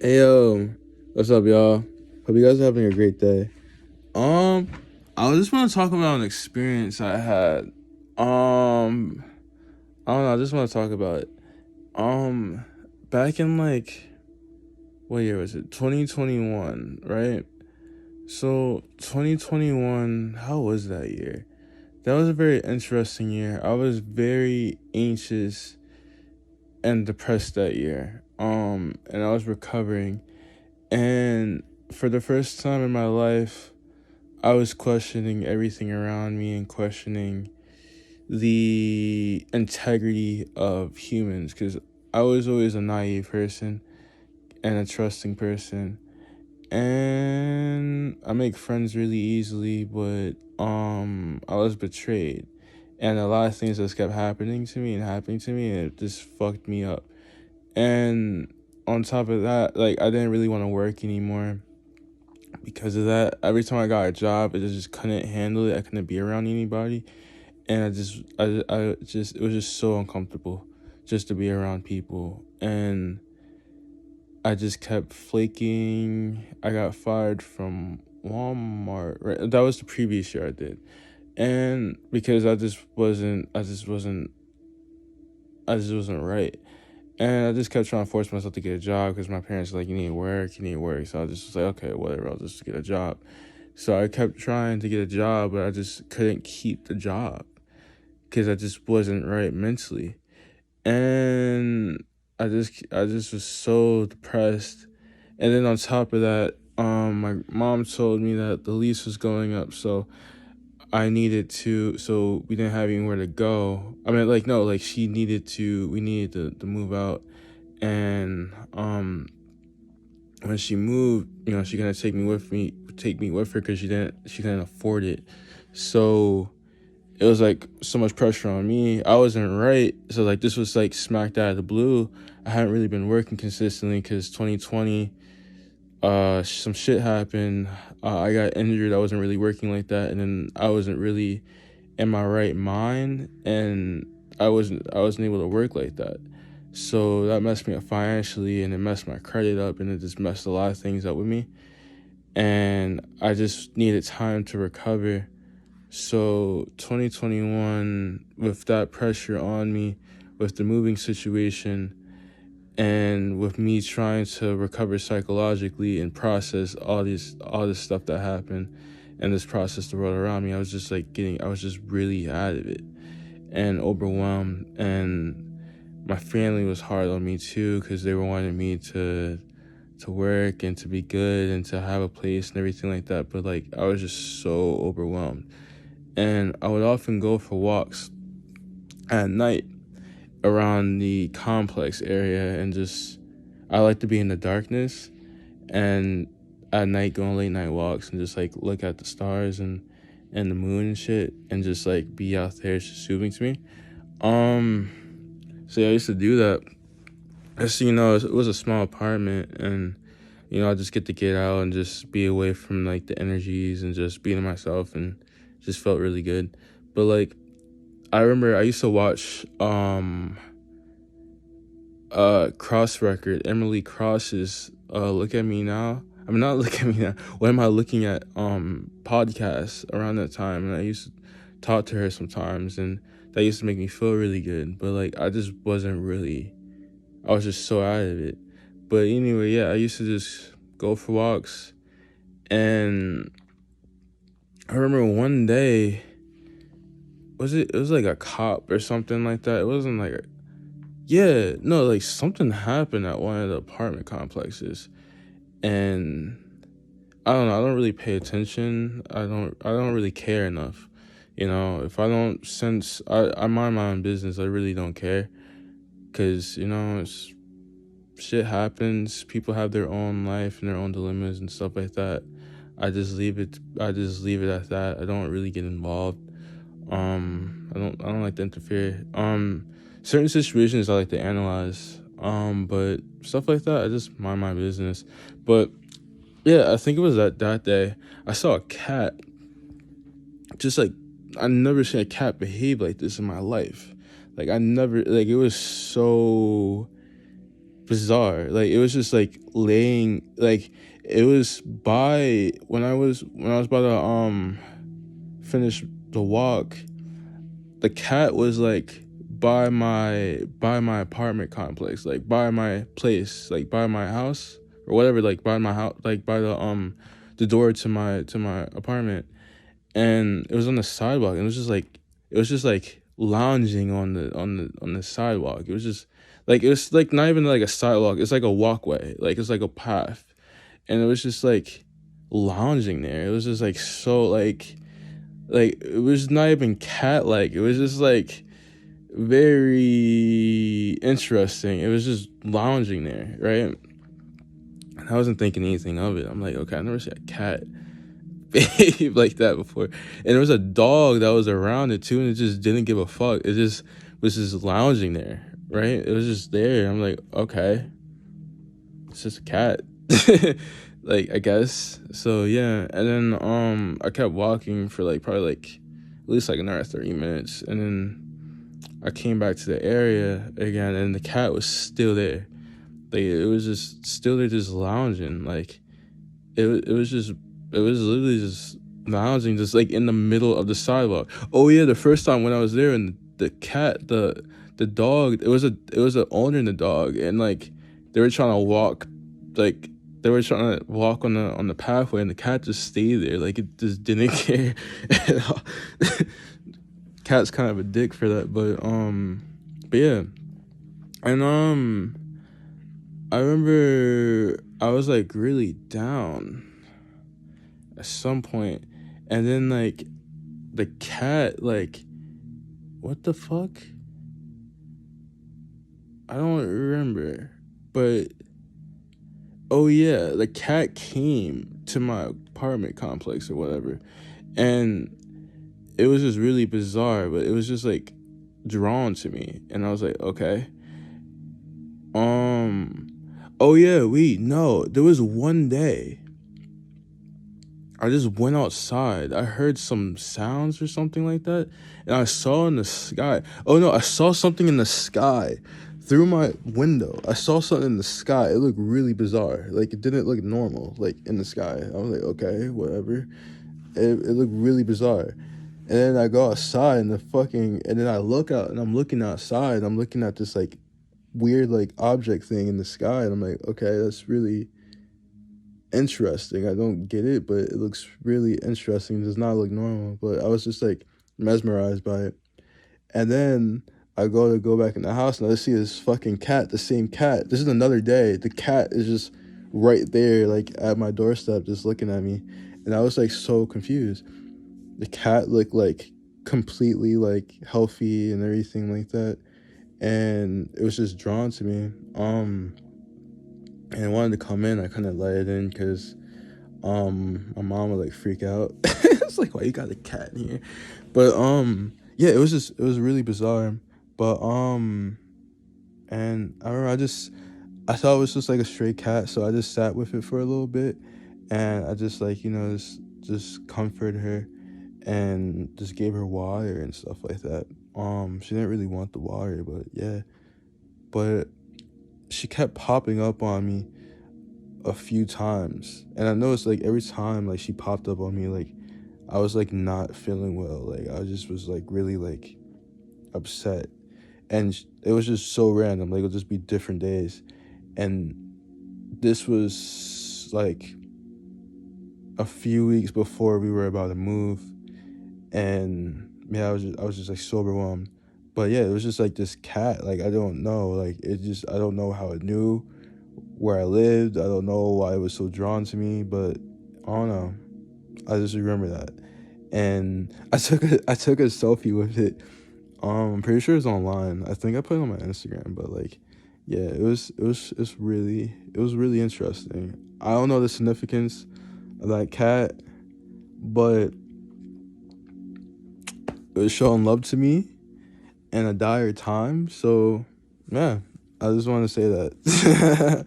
Hey yo, what's up, y'all? Hope you guys are having a great day. Um, I just want to talk about an experience I had. Um, I don't know. I just want to talk about it. Um, Back in like what year was it? 2021, right? So 2021, how was that year? That was a very interesting year. I was very anxious and depressed that year. And I was recovering, and for the first time in my life, I was questioning everything around me and questioning the integrity of humans because I was always a naive person and a trusting person. And I make friends really easily, but I was betrayed. And a lot of things just kept happening to me and happening to me, and it just fucked me up. And on top of that, like, I didn't really want to work anymore because of that. Every time I got a job, I just couldn't handle it. I couldn't be around anybody, and it was just so uncomfortable just to be around people, and I just kept flaking. I got fired from Walmart. Right, that was the previous year I did, and because I just wasn't right. And I just kept trying to force myself to get a job because my parents were like, you need to work, you need to work. So I just was like, okay, whatever, I'll just get a job. So I kept trying to get a job, but I just couldn't keep the job because I just wasn't right mentally. And I just was so depressed. And then on top of that, my mom told me that the lease was going up, so so we didn't have anywhere to go. I mean, like, no, like, we needed to move out. And when she moved, she gonna take me with her because she couldn't afford it. So it was like so much pressure on me. I wasn't right. So like this was like smacked out of the blue. I hadn't really been working consistently because 2020, some shit happened. I got injured. I wasn't really working like that, and then I wasn't really in my right mind, and I wasn't able to work like that. So that messed me up financially, and it messed my credit up, and it just messed a lot of things up with me. And I just needed time to recover. So 2021, with that pressure on me, with the moving situation, and with me trying to recover psychologically and process all this stuff that happened, and this process the world around me, I was just really out of it and overwhelmed. And my family was hard on me too because they were wanting me to work and to be good and to have a place and everything like that. But like I was just so overwhelmed, and I would often go for walks at night around the complex area, and just I like to be in the darkness, and at night go on late night walks and just like look at the stars and the moon and shit, and just like be out there. It's just soothing to me. um so yeah, I used to do that. Just, it was a small apartment, and I just get out and just be away from like the energies and just being myself, and just felt really good. But like I remember I used to watch Cross Record, Emily Cross's Look at Me Now. I mean, not Look at Me Now. What am I looking at? Podcasts around that time, and I used to talk to her sometimes, and that used to make me feel really good. But like I just wasn't really. I was just so out of it. But anyway, yeah, I used to just go for walks, and I remember one day, it was like a cop or something like that. It wasn't like yeah, no, like something happened at one of the apartment complexes, and I don't know. I don't really pay attention. I don't really care enough. If I don't sense, I mind my own business. I really don't care, because it's shit happens. People have their own life and their own dilemmas and stuff like that. I just leave it at that. I don't really get involved. I don't like to interfere. Certain situations I like to analyze. But stuff like that, I just mind my business. But yeah, I think it was that day I saw a cat. Just like I never seen a cat behave like this in my life. Like I never, like, it was so bizarre. Like it was just like laying, like it was by when I was about to finish the walk, the cat was like by my apartment complex, like by my place, like by my house or whatever, like by my house, like by the door to my apartment. And it was on the sidewalk, and it was just like lounging on the sidewalk. It was like not even like a sidewalk, it's like a walkway, like it's like a path. And it was just like lounging there. It was just like so like it was not even cat like. It was just like very interesting. It was just lounging there, right? And I wasn't thinking anything of it. I'm like, okay, I never seen a cat behave like that before. And there was a dog that was around it too, and it just didn't give a fuck. It just was just lounging there, right? It was just there. I'm like, okay, it's just a cat. Like, I guess. So yeah. And then I kept walking for like probably like at least like another 30 minutes. And then I came back to the area again, and the cat was still there. Like it was just still there, just lounging. Like it was just, it was literally just lounging, just like in the middle of the sidewalk. Oh yeah, the first time when I was there, and the cat, the dog, it was a owner and the dog, and like they were trying to walk, like they were trying to walk on the pathway, and the cat just stayed there, like it just didn't care at all. Cat's kind of a dick for that, but yeah, and I remember I was like really down at some point, and then like the cat, like what the fuck, I don't remember, but oh yeah, the cat came to my apartment complex or whatever, and it was just really bizarre, but it was just like drawn to me, and I was like, okay. Oh yeah, no, there was one day I just went outside. I heard some sounds or something like that, and I saw in the sky. Oh no, I saw something in the sky through my window. I saw something in the sky. It looked really bizarre. Like it didn't look normal, like in the sky. I was like, okay, whatever. It looked really bizarre. And then I go outside, and and then I look out, and I'm looking outside. I'm looking at this like weird like object thing in the sky, and I'm like, okay, that's really interesting. I don't get it, but it looks really interesting. It does not look normal, but I was just like mesmerized by it. And then I go back in the house, and I see this fucking cat, the same cat. This is another day. The cat is just right there, like at my doorstep, just looking at me. And I was like so confused. The cat looked like completely like healthy and everything like that. And it was just drawn to me. And I wanted to come in. I couldn't let it in because my mom would like freak out. It's like, why you got a cat in here? But yeah, it was really bizarre. But and I remember I thought it was just like a stray cat, so I just sat with it for a little bit, and I just like, just comforted her and just gave her water and stuff like that. She didn't really want the water, but yeah. But she kept popping up on me a few times, and I noticed like every time like she popped up on me, like I was like not feeling well, like I just was like really like upset, and it was just so random, like it'll just be different days. And this was like a few weeks before we were about to move, and yeah, I was just like so overwhelmed. But yeah, it was just like this cat, like I don't know, like I don't know how it knew where I lived. I don't know why it was so drawn to me, but I don't know. I just remember that. And I took a selfie with it. I'm pretty sure it's online. I think I put it on my Instagram, but like yeah, it was really interesting. I don't know the significance of that cat, but it was showing love to me in a dire time. So yeah, I just want to say that.